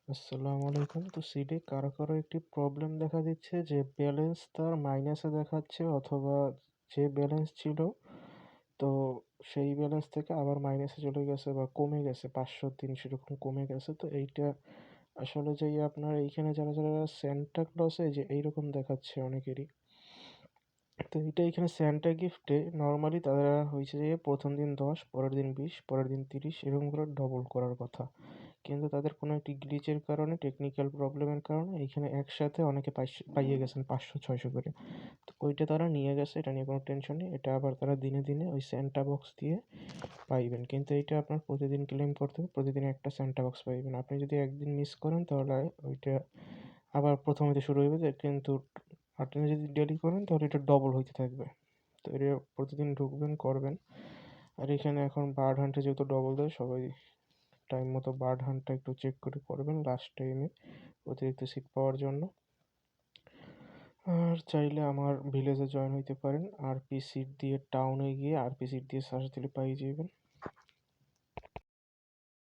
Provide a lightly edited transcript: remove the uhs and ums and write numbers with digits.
আসসালামু আলাইকুম। তো সিডে কারো, কারো একটি প্রবলেম দেখা দিচ্ছে যে ব্যালেন্স তার মাইনাসে দেখাচ্ছে অথবা যে ব্যালেন্স ছিল তো সেই ব্যালেন্স থেকে আবার মাইনাসে চলে গেছে বা কমে গেছে ৫০০-৩০০ এরকম কমে গেছে। তো এইটা আসলে যেই আপনার এইখানে যারা সান্টা ক্লজে যে এইরকম দেখাচ্ছে অনেকেরই। তো এইটা এখানে সান্টা গিফটে নরমালি তারা হয়েছে যে ১ম দিন ১০, পরের দিন ২০, পরের দিন ৩০ এরকম করে ডবল করার কথা। কিন্তু তাদের কোনো একটি গ্লিচের কারণে, টেকনিক্যাল প্রবলেমের কারণে এইখানে একসাথে অনেকে পাইয়ে গেছেন ৫০০-৬০০ করে। তো ওইটা তারা নিয়ে গেছে, এটা নিয়ে কোনো টেনশন নেই। এটা আবার তারা দিনে, দিনে ওই সান্টা বক্স দিয়ে পাইবেন। কিন্তু এইটা আপনার প্রতিদিন ক্লেম করতে হবে, প্রতিদিন একটা সান্টা বক্স পাইবেন। আপনি যদি একদিন মিস করেন তাহলে ওইটা আবার প্রথম হইতে শুরু হইবে যে কিন্তু আপনি যদি ডেইলি করেন তাহলে এটা ডবল হইতে থাকবে। তো এটা প্রতিদিন ঢুকবেন, করবেন। আর এখানে এখন বার্ড হান্টে যেহেতু ডবল দেয় সবাই টাইম মতো বার্ড হান্টটা একটু চেক করে করবেন লাস্ট টাইমে অতিরিক্ত সিট পাওয়ার জন্য। আর চাইলে আমার ভিলেজে জয়েন হইতে পারেন। আরপি সিট দিয়ে টাউনে গিয়ে আরপি সিট দিয়ে সার্চ দিলে পাই যাবেন।